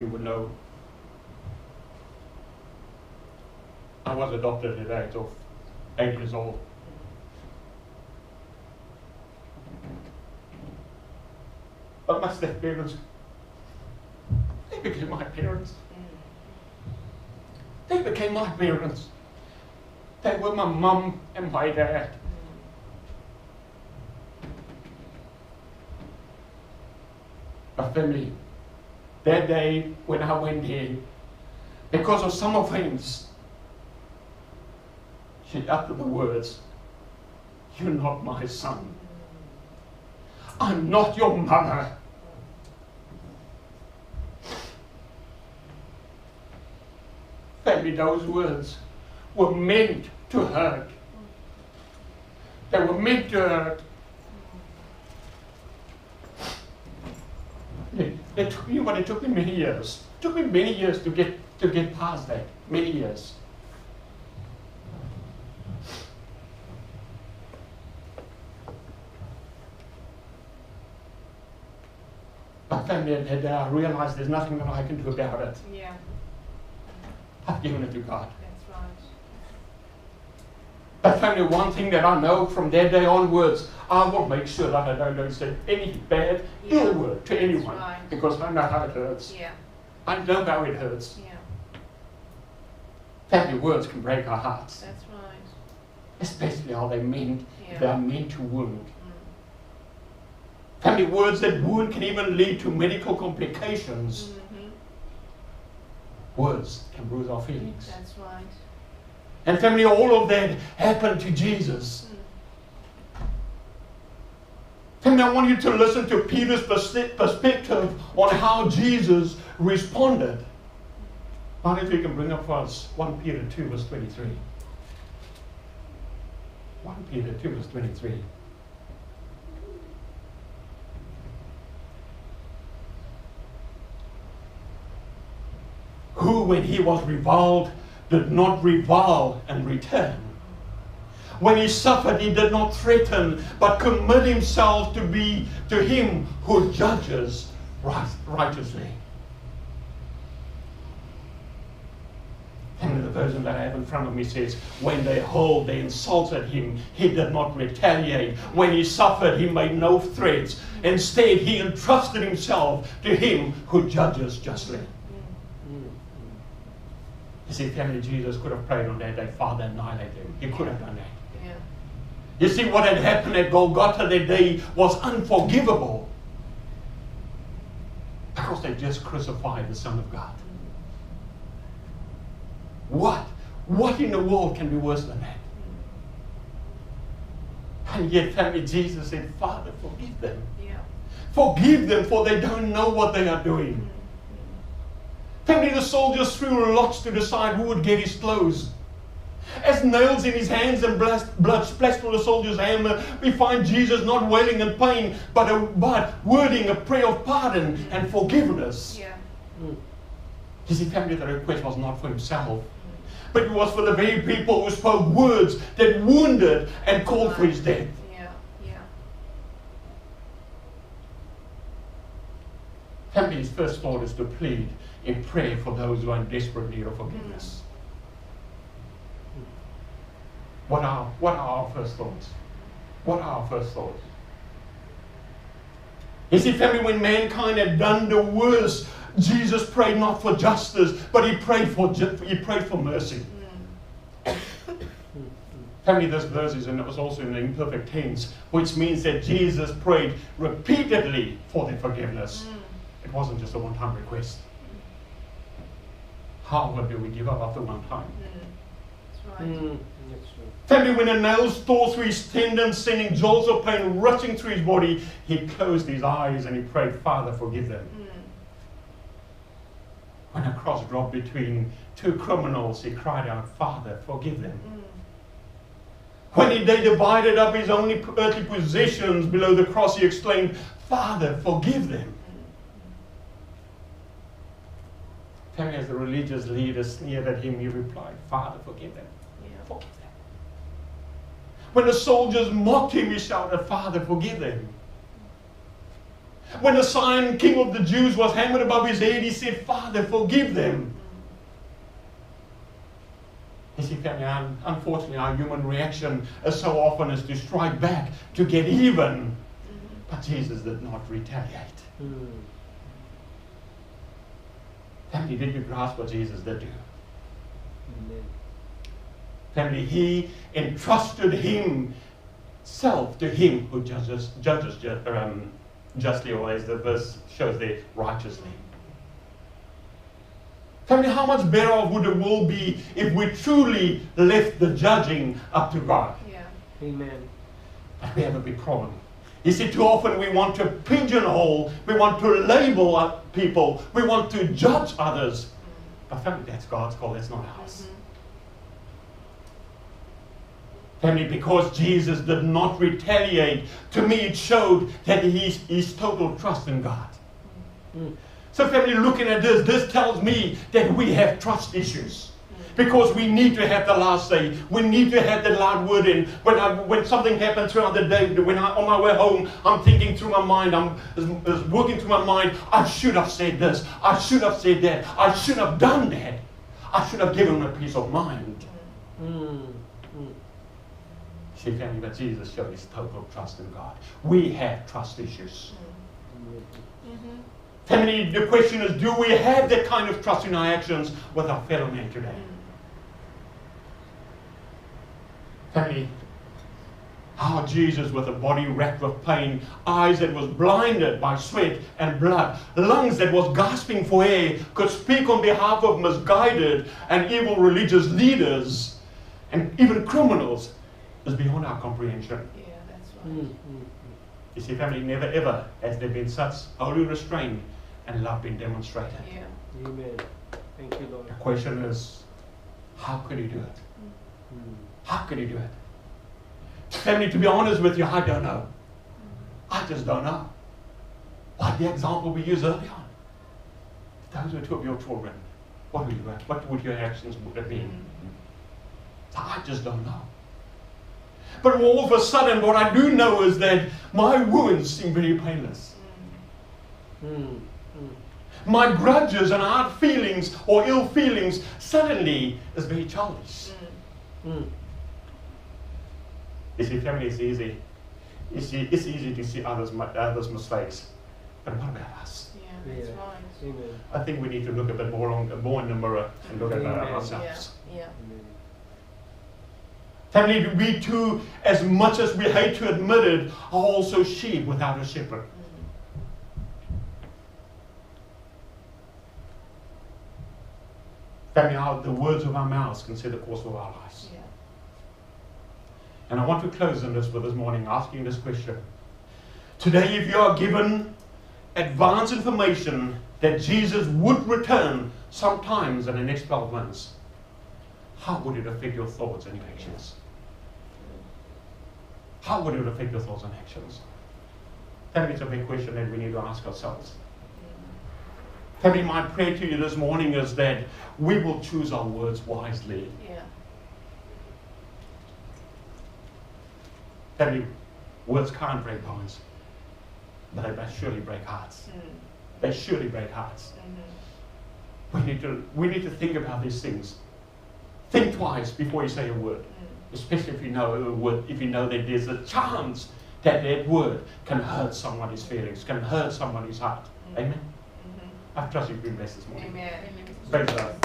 you would know, I was adopted at the age of 8 years old. But my step-parents, they became my parents. They became my parents. They were my mum and my dad. My family, that day when I went there, because of some offense, she uttered the words, "You're not my son. I'm not your mother." Family, those words were meant to hurt. They were meant to hurt. It took me, but it took me many years. It took me many years to get past that. Many years. But family, I realized there's nothing that I can do about it. Yeah. I've given it to God. That's right. But family, one thing that I know from that day onwards, I will make sure that I don't say any bad, ill word to anyone. Right. Because I know how it hurts. Yeah. I know how it hurts. Yeah. Family, words can break our hearts. That's right. Especially how they Yeah. are meant to wound. Family, words that wound can even lead to medical complications. Words can bruise our feelings. That's right. And family, all of that happened to Jesus. Family, I want you to listen to Peter's perspective on how Jesus responded. I don't know if you can bring up for us 1 Peter 2 verse 23. 1 Peter 2 verse 23. Who, when he was reviled, did not revile and return. When he suffered, he did not threaten, but commit himself to him who judges righteously. And the version that I have in front of me says, when they insulted him, he did not retaliate. When he suffered, he made no threats. Instead, he entrusted himself to him who judges justly. You see, family, Jesus could have prayed on that day, Father, annihilate him. He could have done that. Yeah. You see, what had happened at Golgotha that day was unforgivable. Because they just crucified the Son of God. What in the world can be worse than that? And yet, family, Jesus said, Father, forgive them. Yeah. Forgive them, for they don't know what they are doing. Family, the soldiers threw lots to decide who would get his clothes. As nails in his hands and blood splashed from the soldier's hammer, we find Jesus not wailing in pain, but wording a prayer of pardon and forgiveness. Yeah. You see, family, the request was not for himself, but it was for the very people who spoke words that wounded and called for his death. Yeah. Yeah. Family's first thought is to plead in prayer for those who are in desperate need of forgiveness. What are our first thoughts? What are our first thoughts? You see, family, when mankind had done the worst, Jesus prayed not for justice, but he prayed for mercy. Family, this verse is also in the imperfect tense, which means that Jesus prayed repeatedly for their forgiveness. It wasn't just a one-time request. How do we give up after one time? That's right. Family, when a nail tore through his tendons, sending jolts of pain rushing through his body, he closed his eyes and he prayed, Father, forgive them. When a cross dropped between two criminals, he cried out, Father, forgive them. When they divided up his only earthly possessions below the cross, he exclaimed, Father, forgive them. Family, as the religious leaders sneered at him, he replied, Father, forgive them. Yeah. Forgive them. When the soldiers mocked him, he shouted, Father, forgive them. When the sign, King of the Jews, was hammered above his head, he said, Father, forgive them. You see, family, unfortunately, our human reaction is so often is to strike back, to get even. But Jesus did not retaliate. Family, did you grasp what Jesus did do? Amen. Family, he entrusted himself to him who judges justly, or as the verse shows there, righteously. Family, how much better off would the world be if we truly left the judging up to God? Yeah. Amen. But we have a big problem. You see, too often we want to pigeonhole, we want to label people, we want to judge others. But family, that's God's call, that's not ours. Family, because Jesus did not retaliate, to me it showed that his total trust in God. So family, looking at this tells me that we have trust issues. Because we need to have the last say. We need to have the loud word in. When something happens throughout the day, on my way home, I'm thinking through my mind, I'm working through my mind, I should have said this, I should have said that, I should have done that. I should have given him a peace of mind. See, family, but Jesus showed his total trust in God. We have trust issues. Family, the question is, do we have that kind of trust in our actions with our fellow man today? Family, how Jesus, with a body racked with pain, eyes that was blinded by sweat and blood, lungs that was gasping for air, could speak on behalf of misguided and evil religious leaders and even criminals, is beyond our comprehension. Yeah, that's right. You see, family, never ever has there been such holy restraint and love been demonstrated. Yeah. Amen. Thank you, Lord. The question is, how could he do it? How could he do it? Family, to be honest with you, I don't know. I just don't know. Like the example we used earlier on. If those were two of your children, what would your actions have been? I just don't know. But all of a sudden, what I do know is that my wounds seem very painless. My grudges and hard feelings or ill feelings suddenly is very childish. You see, family, it's easy. It's easy to see others' mistakes. But what about us? Yeah, that's right. Amen. I think we need to look a bit more in the mirror and look at ourselves. Yeah. Amen. Family, we too, as much as we hate to admit it, are also sheep without a shepherd. Family, the words of our mouths can set the course of our lives. Yeah. And I want to close on this morning, asking this question. Today, if you are given advance information that Jesus would return sometimes in the next 12 months, how would it affect your thoughts and your actions? How would it affect your thoughts and actions? Family, it's a big question that we need to ask ourselves. Family, my prayer to you this morning is that we will choose our words wisely. Yeah. Family, words can't break bones, but they surely break hearts. They surely break hearts. We need to think about these things. Think twice before you say a word, especially if you know a word, if you know that there's a chance that that word can hurt somebody's feelings, can hurt somebody's heart. Amen. I trust you've been blessed this morning. Amen. Praise God.